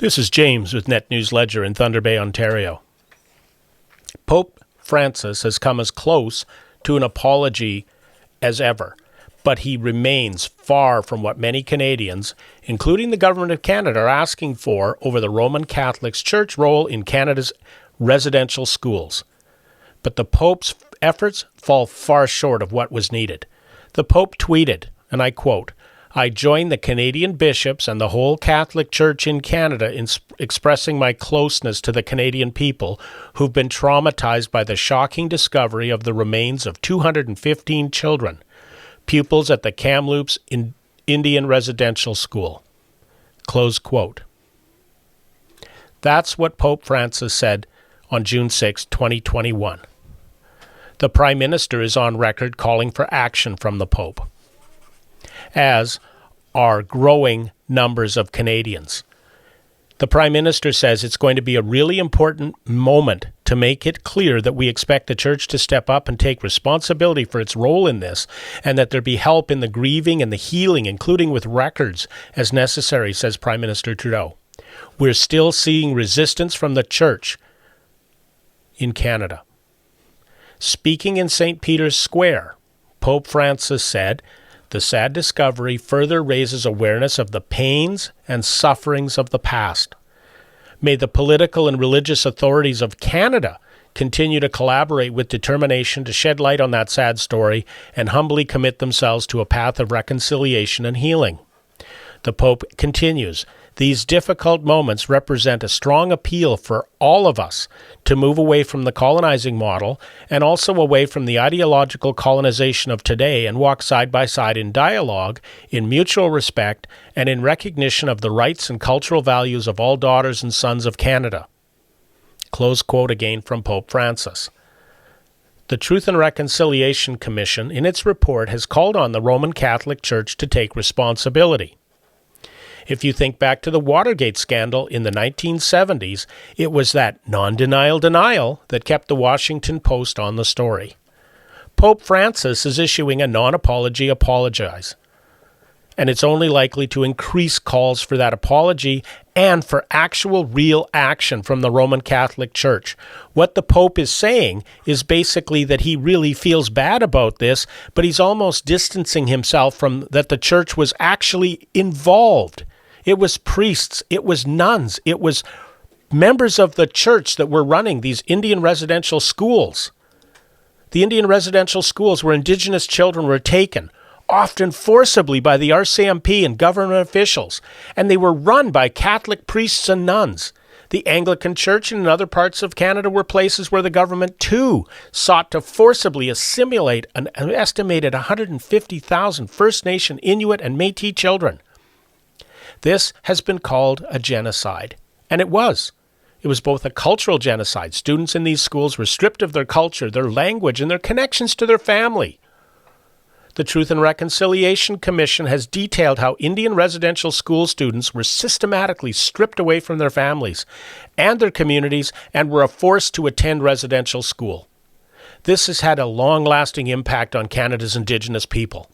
This is James with Net News Ledger in Thunder Bay, Ontario. Pope Francis has come as close to an apology as ever, but he remains far from what many Canadians, including the Government of Canada, are asking for over the Roman Catholic Church role in Canada's residential schools. But the Pope's efforts fall far short of what was needed. The Pope tweeted, and I quote, "I join the Canadian bishops and the whole Catholic Church in Canada in expressing my closeness to the Canadian people who've been traumatized by the shocking discovery of the remains of 215 children, pupils at the Kamloops Indian Residential School." Close quote. That's what Pope Francis said on June 6, 2021. The Prime Minister is on record calling for action from the Pope, as are growing numbers of Canadians. The Prime Minister says it's going to be a really important moment to make it clear that we expect the Church to step up and take responsibility for its role in this, and that there be help in the grieving and the healing, including with records as necessary, says Prime Minister Trudeau. We're still seeing resistance from the Church in Canada. Speaking in St. Peter's Square, Pope Francis said, "The sad discovery further raises awareness of the pains and sufferings of the past. May the political and religious authorities of Canada continue to collaborate with determination to shed light on that sad story and humbly commit themselves to a path of reconciliation and healing." The Pope continues, "These difficult moments represent a strong appeal for all of us to move away from the colonizing model and also away from the ideological colonization of today and walk side by side in dialogue, in mutual respect, and in recognition of the rights and cultural values of all daughters and sons of Canada." Close quote again from Pope Francis. The Truth and Reconciliation Commission, in its report, has called on the Roman Catholic Church to take responsibility. If you think back to the Watergate scandal in the 1970s, it was that non-denial denial that kept the Washington Post on the story. Pope Francis is issuing a non-apology apologize, and it's only likely to increase calls for that apology and for actual real action from the Roman Catholic Church. What the Pope is saying is basically that he really feels bad about this, but he's almost distancing himself from that the Church was actually involved. It was priests, it was nuns, it was members of the Church that were running these Indian residential schools. The Indian residential schools where Indigenous children were taken, often forcibly by the RCMP and government officials, and they were run by Catholic priests and nuns. The Anglican Church and other parts of Canada were places where the government, too, sought to forcibly assimilate an estimated 150,000 First Nation, Inuit, and Métis children. This has been called a genocide, and it was. It was both a cultural genocide. Students in these schools were stripped of their culture, their language, and their connections to their family. The Truth and Reconciliation Commission has detailed how Indian residential school students were systematically stripped away from their families and their communities and were forced to attend residential school. This has had a long-lasting impact on Canada's Indigenous people.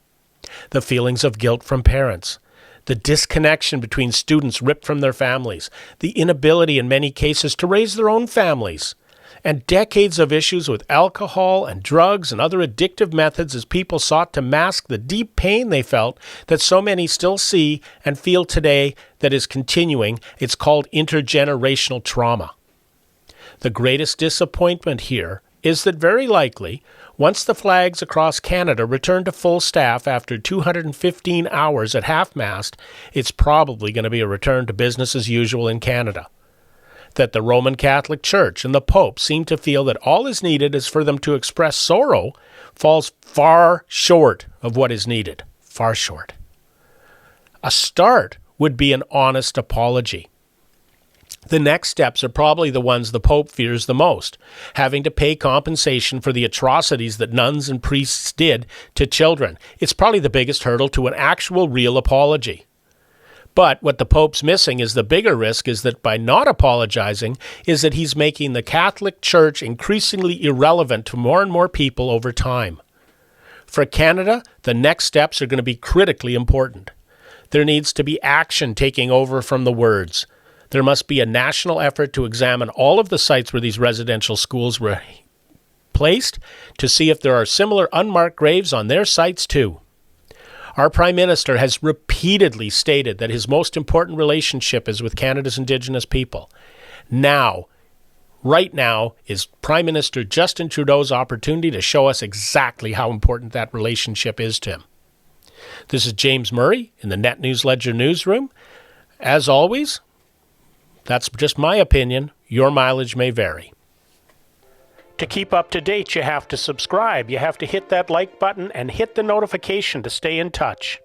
The feelings of guilt from parents, the disconnection between students ripped from their families, the inability in many cases to raise their own families, and decades of issues with alcohol and drugs and other addictive methods as people sought to mask the deep pain they felt that so many still see and feel today that is continuing. It's called intergenerational trauma. The greatest disappointment here is that very likely, once the flags across Canada return to full staff after 215 hours at half-mast, it's probably going to be a return to business as usual in Canada. That the Roman Catholic Church and the Pope seem to feel that all is needed is for them to express sorrow falls far short of what is needed. Far short. A start would be an honest apology. The next steps are probably the ones the Pope fears the most, having to pay compensation for the atrocities that nuns and priests did to children. It's probably the biggest hurdle to an actual real apology. But what the Pope's missing is the bigger risk is that by not apologizing is that he's making the Catholic Church increasingly irrelevant to more and more people over time. For Canada, the next steps are going to be critically important. There needs to be action taking over from the words. There must be a national effort to examine all of the sites where these residential schools were placed to see if there are similar unmarked graves on their sites too. Our Prime Minister has repeatedly stated that his most important relationship is with Canada's Indigenous people. Now, right now, is Prime Minister Justin Trudeau's opportunity to show us exactly how important that relationship is to him. This is James Murray in the Net News Ledger newsroom. As always, that's just my opinion. Your mileage may vary. To keep up to date, you have to subscribe. You have to hit that like button and hit the notification to stay in touch.